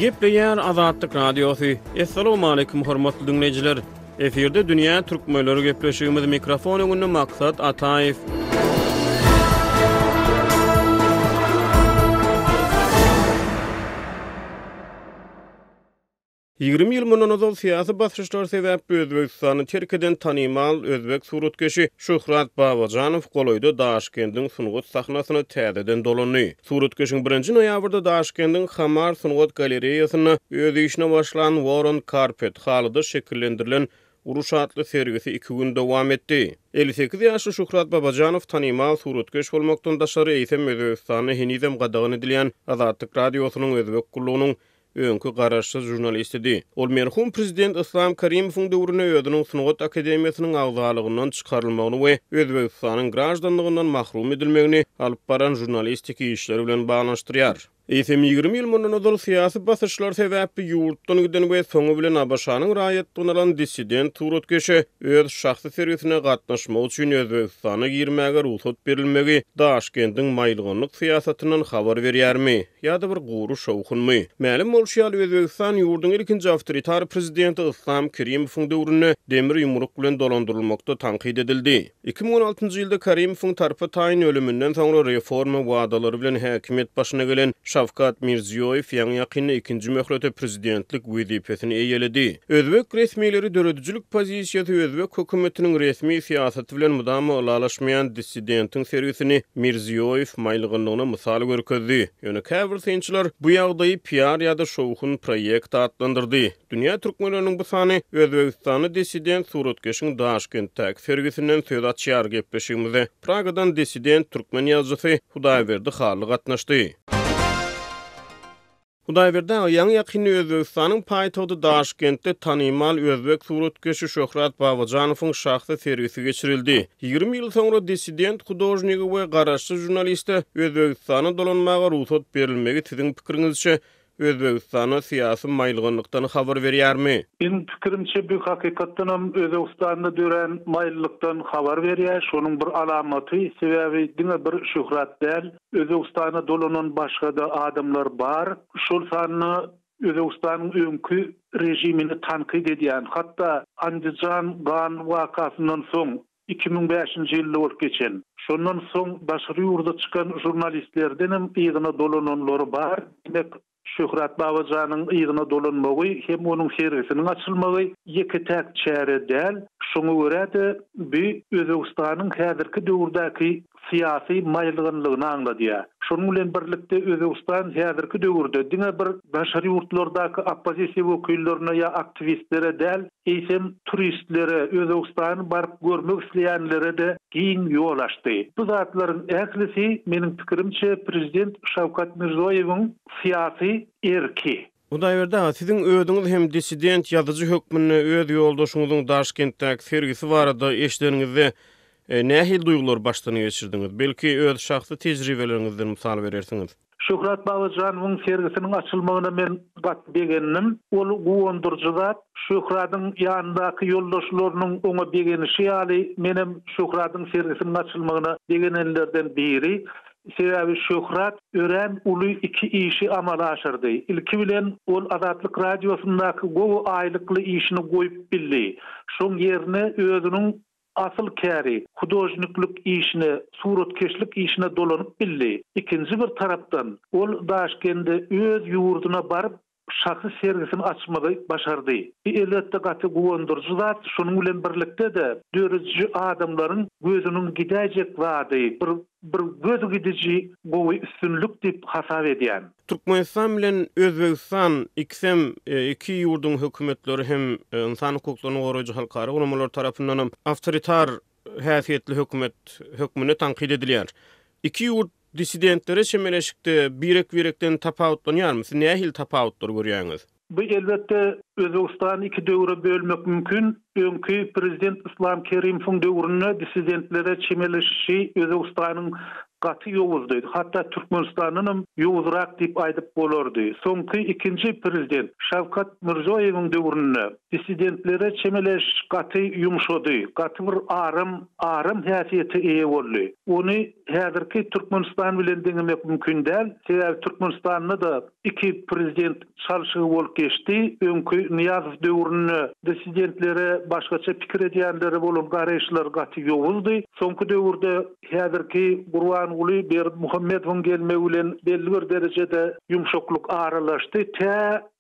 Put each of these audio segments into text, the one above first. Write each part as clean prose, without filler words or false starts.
Gepleýär Azatlyk Radiosu. Assalamu alaykum hormatly dinleyijiler. Eferde dünýä türkmenleri gepleşigimiz mikrofon öňünde maksat Ataýew. Ýygrimi ýyl mundan ozal syýasy basışlar sebäpli Özbegistany Türkiýeden tanymal özbek suratkeşi Şöhrat Babajanow goloýda Daşkendiň Sungut sahnasyny täzeden dolany. Suratkeşiň 1-nji noýabrda Daşkendiň Hamar Sungut galereýasyna öz işine başlan Warren Carpet halyda şekillendirilen uruş atly sergisi 2 gün dowam etdi. 58 ýaşly Şöhrat Babajanow tanymal suratkeş bolmakdan daşary eýsem Özbegistany hinizem gadagyny edilýän Azatlyk Radiosynyň özbek gullugynyň öňkü garaşsy jurnalistidi. Ol merhum prezident Islam Karimowyň döwrüne ödüniň Sungut Akademiýasynyň agzalygyndan çykarylmagyny we Özbegistanyň grajdandygyndan mahrum edilmegini alyp baran jurnalistik işleri bilen baglanşdyrýar. Eýsem 20 ýyl mundan ozal syýasy basışlar sebäpli ýurtdan giden we soňu bilen Abaşanyň raýatdygyny alan dissident suratkeşi öz şahsy sergisine gatnaşmak üçin Özbegistana girmäge ruhsat berilmegi Daşkendiň maýlygynlyk syýasatynyň habar berýärmi? Ýa-da bir guru şowkunmy? Mälim bolşýaly Özbegistan ýurdunyň ilkinji awtoritar prezidenti Islam Karimowyň döwrüne demir ýumruk bilen dolandyrylmakda tanqid edildi. 2016-njy ýylda Karimowyň tarapy taýin ölümünden soňra reforma wadalary bilen häkimet başyna gelen Şavkat Mirziyoyew ýa-ni ýakynda ikinji möhlete prezidentlik wezipesini eýeledi. Özbek resmiýetleri döredijlik pozisiýasy özbek hökümetiniň resmi syýasaty bilen mudam alalaşmaýan dissidentiň sergisini Mirziyoyew maýlygynlygyna mysal görkezdi. Ýöne käbir synçylar bu ýagdaýy PR ýa-da şowhun proýekt adlandyrdy. Dünýä türkmenleriniň bu sany Özbegistany dissident suratkeşiň Daşkentdäki sergisinden söz açýar gepleşigimizde Pragadan dissident türkmen ýazgysy Hudaýberdi Haly gatnaşdy. Hudaýberde ýaňy ýakynly Özbegistanyň paýtagty Daşkentde tanymal özbek suratkeşi Şöhrat Babajanowyň şahsy sergisi geçirildi. 20 ýyl soňra dissident hudojnigi we garaşsy jurnaliste Özbegistana dolanmaga ruhsat berilmegi siziň pikiriňizçe Özbegistana syýasy maýlygynlykdan habar berýärmi? Benim pikirimçe bu hakykatdan hem Özbegistanda dören maýlylykdan habar berýär. Şonuň bir alamaty sebäbi diňe bir şöhrat däl. Özbegistana dolanan başga da adamlar bar. Şol sanyny Özbegistanyň öňkü rejimini tanqid edýän, hatda Andijan Gan wakasyndan soň 2005-nji ýylda bolup geçen. Şondan soň başga ýurda çykan jurnalistlerden hem ýygyna dolananlar bar. Demek Şöhrat Babajanyň ýygyna dolanmagy hem onuň sergisiniň açylmagy ýeki täk çäre däl. Şoňa görä de bu Özbegistanyň häzirki döwürdäki syýasy maýlygynlygyny anladýar. Şonuň bilen birlikde Özbegistan häzirki döwürde diňe bir başary ýurtlardaky oppozisiýa wekillerine ýa aktivistlere däl, eýsem turistlere, Özbegistany baryp görmek isleýänlere de giň ýol açdy. Bu zatlaryň ählisi meniň pikirimçe prezident Şavkat Mirziyoyewiň syýasy erki. Hudaýberde siziň öýdüňiz hem dissident ýazyjy hökmüne öz ýoldaşyňyzyň Daşkentdäki sergisi barada eşitdiňizde nähil duýgular başdan geçirdiňiz? Belki öz şahsy tejribeleriňizden mysal berersiňiz. Şöhrat Babajanowyň sergisiniň açylmagyna men gat begendim. Ol gowandyrjy zat Şöhratyň ýanyndaky ýoldaşlarynyň oňa begenişi ýaly menem Şöhratyň sergisiniň açylmagyna begenenlerden biri. Sebäbi Şöhrat ören uly iki işi amala aşyrdy. İlki bilen ol Azatlyk Radiosundaky gowy aýlykly işini goýup bildi. Şoň ýerine özüniň asıl käri, hudojniklik işine, suratkeşlik işine dolanyp bildi. İkinci bir tarapdan ol Daşkentde öz ýurduna baryp şahsy sergisini açmagy başardy. Elbetde gaty gowandyrjy zat şonuň bilen birlikde de dörediji adamlaryň gözüniň gidäjek wady, bir gözü gidici gowy üstünlük dip hasap edýän. Türkmenistan bilen Özbegistan iki ýurdun hökümetleri hem insan hukuklaryny goraýjy halkara ulamalar tarapyndan awtoritar häsiýetli hökmüne tanqid edilýär. İki ýurt dissidentlere çemeleşikde birek-birekden tapawutlanýarmy? Nähil tapawutlar görýäňiz? Bu elbette Özbegistany iki döwre bölmek mümkin. Öňkü prezident Islam Karimowyň döwründe dissidentlere çemeleşişi Özbegistanyň gaty ýowuzdy. Hatda Türkmenistanyň ýowuzrak diýip aýdyp bolardy. Soňky ikinji prezident Şawkat Mirziýowyň döwründe dissidentlere çemeleş gaty ýumşady. Gaty bir arym häsiýeti eýe boldy. Ony häzirki Türkmenistan bilen deňemek mümkin däl. Sebäbi Türkmenistanyny da iki prezident çalşygy bolup geçdi. Öňkü Niýazow döwründe dissidentlere başgaça pikir edýänleri bolup garaýşylar gaty ýowuzdy. Soňky döwürde häzirki Gurbanuly Berdimuhammedowyň gelmegi bilen belli bir derejede ýumşaklyk aralaşdy.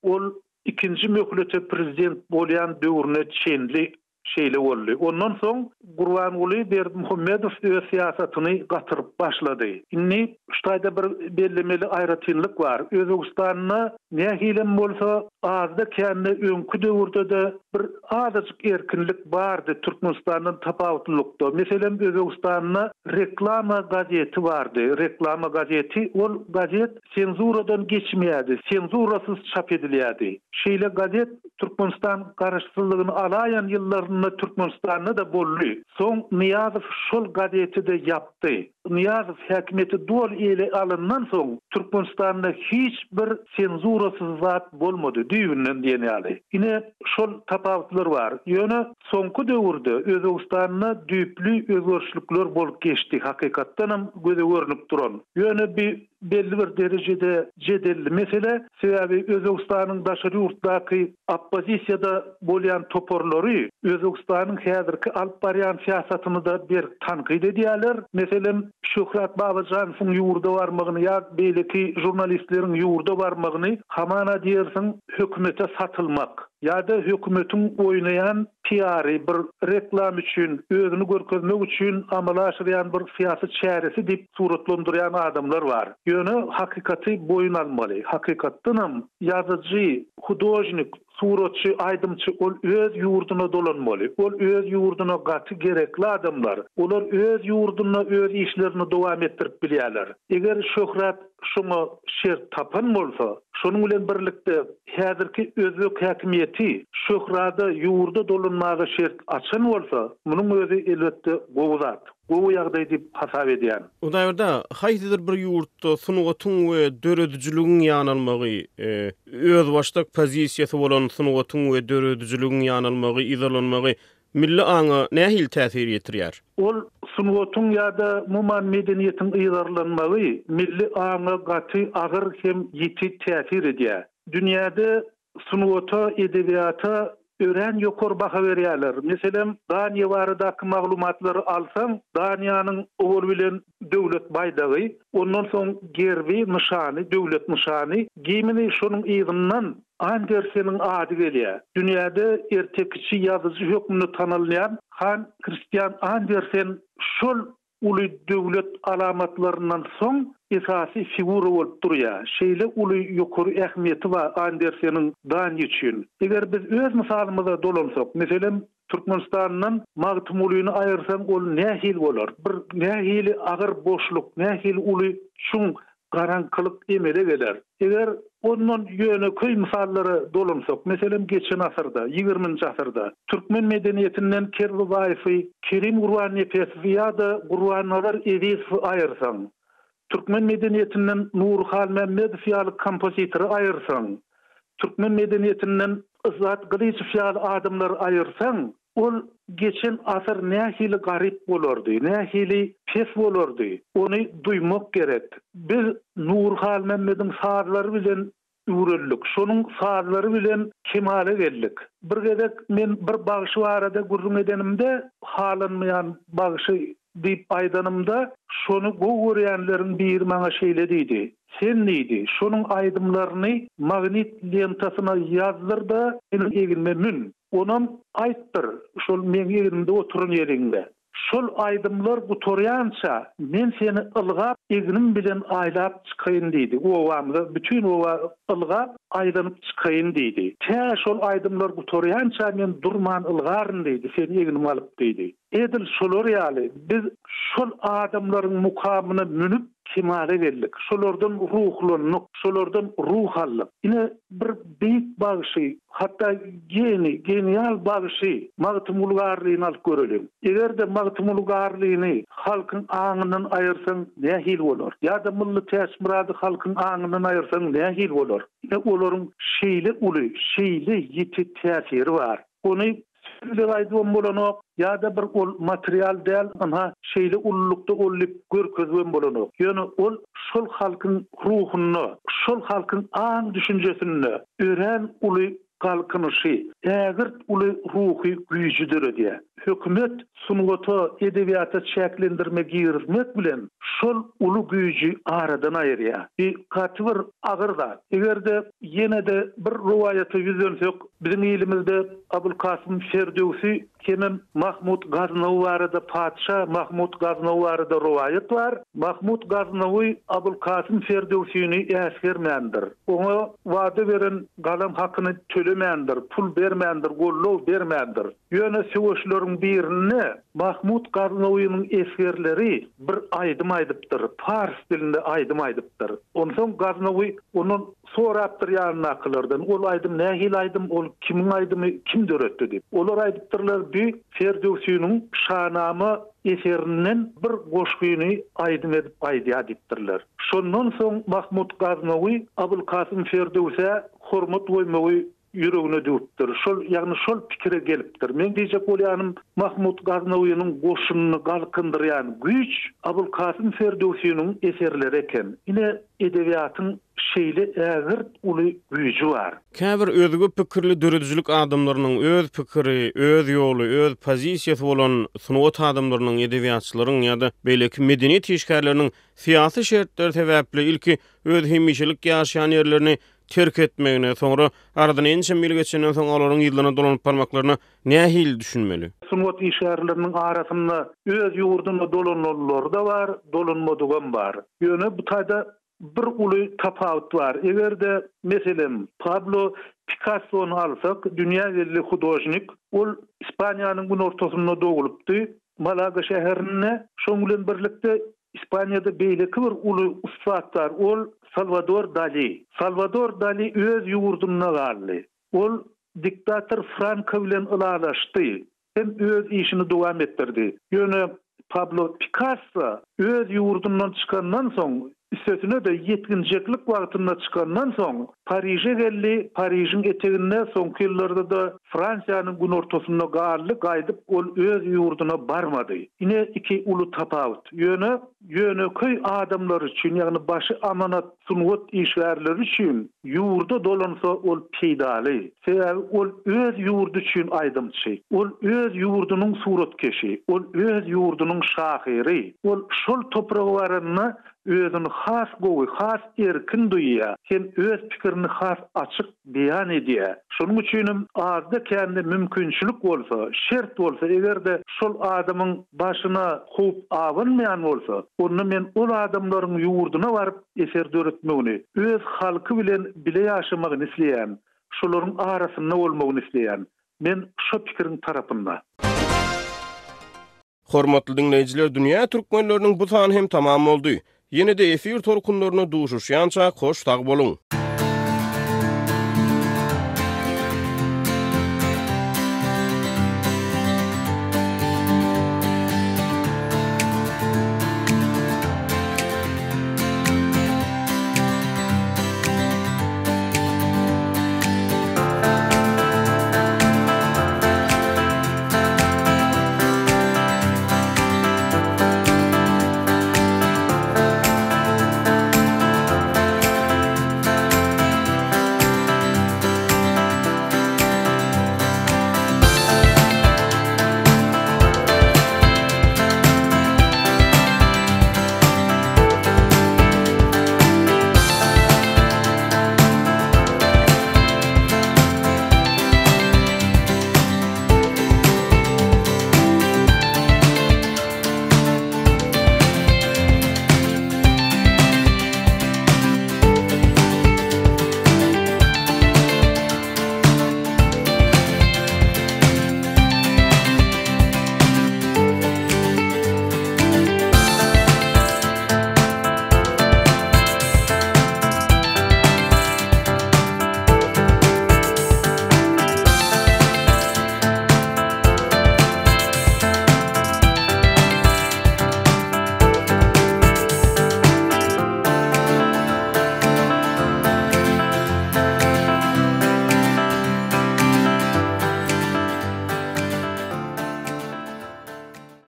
Ol ikinji möhülete prezident bolýan döwrüne çenli şeýle boldy. Ondan soň Gurbanuly Berdimuhammedow öz siýasatyny gatyryp başlady. Inni ştaýda bir bellemeli aýratynlyk bar. Özbegistanyny nähilem bolsa azda kände öňkü döwürde de bir azajyk erkinlik bardy Türkmenistanyň tapawutlykda. Meselem Özbegistanyň reklama gazeti bardy. Reklama gazeti ol gazet senzuradan geçmeýärdi. Senzurasyz çap edilýärdi. Şeýle gazet Türkmenistan garaşsyzlygyny alaýan ýyllarynda Türkmenistanyň da boldy. Soň Niýazow şol gazeti de yapdy. Niýazow häkimeti dol ele alyndan soň Türkmenistanyň hiç bir senzurasyz zat bolmady diýilen diýenýärdi. Ine şol tapawutlar bar. Ýöne soňky döwürde Özbegistanyň düýpli özgörüşlikler bolup geçdi. Hakykatdan göze görünüp duran. Ýöne bir belli bir derejede jedelli mesele. Sebäbi Özbegistanyň daşary ýurtdaky oppozisiýada bolýan toporlary Özbegistanyň häzirki alyp barýan siýasatyny da bir tanqid edýärler. Meselem Şöhret Babajanowyň ýurda barmagyny ýa beýleki jurnalistleriň ýurda barmagyny hamana diýersiň hökümete satylmak ýa-da hökümetiň oýnayan PR bir reklam üçin, özüni görkezmek üçin amala aşyrýan bir syýasy çäresi diýip suratlandyrýan adamlar bar. Ýöne hakykaty boyun almaly. Hakykatdan ýazyjy, hudojnik, suratçı, aydımçı ol öz ýurduna dolanmaly. Ol öz ýurduna gaty gerekli adamlar. Olar öz ýurduna öz işlerini dowam etdirip bilýärler. Eger şöhret şunu şert tapan bolsa, şonuň bilen birlikde häzirki özbek häkimiýeti şöhrada ýurda dolanmagy şert açan bolsa, munyň özü elbetde gowuzat. Bu ýagdaý diýip hasap edýän. O daýrda haýdydyr bir ýurtda sunugatyň we döredijiligiň ýanylmagy, öz başdak pozisiýasy bolan sunugatyň we döredijiligiň ýanylmagy, izolanmagy milli aňa nähil täsir ýetirýär? Ol sunugatyň ýa-da muman medeniýetiň ýygarlanmagy milli aňa gaty agyr hem ýiti täsir edýär. Dünýäde sunugata, edebiýata ören ýokary baha berýärler. Meselem Daniýa baradaky maglumatlary alsaň, Daniýanyň owul bilen döwlet baýdagy, ondan soň gerbi nyşany, döwlet nyşany, gimini şonuň ýygyndan Anderseniň ady gelýär. Dünýäde ertekçi ýazyjy hökmüni tanylýan Han Christian Andersen şol uly döwlet alamatlaryndan soň esasy figura bolup durýar. Şeýle uly ýokary ähmiýeti bar Anderseniň Daniýa üçin. Eger biz öz misalymyza dolansak, meselem Türkmenistanyň magtumulyny aýyrsaň ol nähil bolar? Bir nähili agyr boşluk, nähil uly şuň garankylyk emele geler. Eger ondan ýöneköy misallary dolansak, meselem geçen asyrda, 20-nji asyrda türkmen medeniýetinden Kerbibaýew, Kerim Gurbanepesov ýa-da Gurbanawar Edisov aýyrsaň, türkmen medeniýetinden Nurhal Memmedow ýaly kompozitory aýyrsaň, türkmen medeniýetinden Izzat Glyçew ýaly adamlar aýyrsaň, ol geçen asır nähili garip bolardy, nähili pes bolardy. Ony duymak gerek. Biz Nurhal Memmedowyň saarlary bilen ýüreldik. Şonuň saarlary bilen kemale geldik. Bir gedek men bir bagyşy barada gurrun edenimde halanmayan bagyşy diýip aýdanymda şonu görýänleriň biri maňa şeýle diýdi. Sen neydi? Şonuň aýdymlaryny magnit lentasyna ýazdyr da menin egilme mün. Onam aýtdyr, şol meň egimde oturan ýerinde. Şol aýdymlar gutorýança men seni ılgap eginim bilen aýlap çykaýyn diýdi. Owamda bütün owa ılgap aýdanyp çykaýyn diýdi. Şol aýdymlar gutorýança men durman ılgaryn diýdi. Seni eginim alyp diýdi. edil şolar ýaly. Biz şol adamlaryň mukamyna münüp kemale geldik. Şolardan ruhlanıp, şolardan ruh allyk. Ine bir beýik bagyşy, hatta genial bagyşy magtymulgarlygyny alyp görelim. Egerde magtymulgarlygyny halkyň aňyndan ayırsaň nähil bolar? Ýa-da milli täsirati halkyň aňyndan ayırsaň nähil bolar? Ine olaryň şeýle uly, şeýle ýeti täsiri bar. Ony Levaydon bolanok ya da bir ol material del ama şeýle ullukda ollyp görkezben bolanok. Ýöne ol şol halkyň ruhuny, şol halkyň aň düşünjesini ören uly kalkınışı, ägirt uly ruhy güýjüdir diýe. Hökümet sungaty edebiyata şäklendirme girmek bilen şol uly güýjü aradan aýyrýar. Katyr agyrda. Egerde ýene-de bir rowayaty ýüzensek, bizim ilimizde Abulkasym Ferdowsi Kemen Mahmud Gaznawi barada padşa Mahmud Gaznawi barada rowayat bar. Mahmud Gaznawi Abulkasym Ferdowsiňi äsgermendir. Oňa wada beren galam hakyny tölemendir, pul bermendir, gollow bermendir. Ýöne söwüşleriň birini Mahmud Gaznawiň esgerleri bir aýdym aýdypdyr. Fars dilinde aýdym aýdypdyr. Onsoň Gaznawi onun sorapdyr ýanyna kylyrdan. Ol aýdym nähil aýdym, ol kimiň aýdymy, kim döretdi diýip. Olar aýdypdyrlar bir Ferdowsiňiň şanamy eserinden bir goşgyny aýdym edip aýdýar diýipdirler. Şondan soň Mahmud Gaznawi Abulkasym Ferdowsi'e hormat goýmagy yüreğine dürtdür. Ýagny şol pikire gelipdir. Men diýjek bolýanym Mahmud Gaznawiýynyň goşunyny galkyndyran güýç Abulkasym Ferdowsiňiň eserleri eken. Ine edebiýatyň şeýle ägirt uly güýji bar. Käbir özgü pikirli dürüjülük adamlarynyň öz pikiri, öz ýoly, öz pozisiýasy bolan sunwat adamlarynyň edebiýatçylaryň ýa-da beýleki medeniýet işgärleriniň syýasy şertleri sebäpli ilki öz hemişelik ýaşaýan ýerlerini terk etmegine, soňra aradan ençe mil geçenden soň olaryň ýyllaryna dolanyp barmaklaryna nähil düşünmeli? Sunwat işgärleriniň arasynda öz ýurduny dolananlar da bar, dolanmadygan bar. Ýöne bu taýda bir uly tapawut bar. Egerde meselem Pablo Picasso'nu alsak, dünýä belli hudojnik, ol Ispaniýanyň bu ortasynda dogulupdy. Malaga şäherinde şoň bilen birlikde İspanya'da beýleki bir uly ustadlar, ol Salvador Dali. Salvador Dali öz ýurduna garly. Ol diktator Franco bilen ılalaşdy. Hem öz işini dowam etdirdi. Ýöne Pablo Picasso öz ýurdundan çykandan soň, üstesine de yetkinjeklik wagtynda çykandan soň Parij'e geldi. Parij'in eteginde soňky ýyllarda da Fransiýanyň gün ortasynda garly gaýdyp ol öz ýurduna barmady. Ine iki uly tapawut. Ýöne köy adamlary üçin, ýagny başı amanat sunwat işgärleri üçin ýurda dolansa ol peýdaly. Sebäbi ol öz ýurdu üçin aýdymçy. Ol öz ýurdunyň suratkeşi, ol öz ýurdunyň şahyry. Ol şol topragy baranyny özüni has gowy, has erkin duýýar. Hem öz pikirini has açyk beýan edýär. Şonuň üçin azda kendi mümkinçilik bolsa, şert bolsa, egerde şol adamyň başyna hup awynmaýan bolsa, onu men ol adamlaryň ýurduna baryp eser döretmegini, öz halky bilen bile ýaşamagyny isleýän, şolaryň arasynda bolmagyny isleýän. Men şo pikiriň tarapynda. Hormatly dinleýijiler, dünýä türkmenläriniň bu sany hem tamam boldy. Ýene-de efir torkunlaryna duşuşýança hoş tag boluň.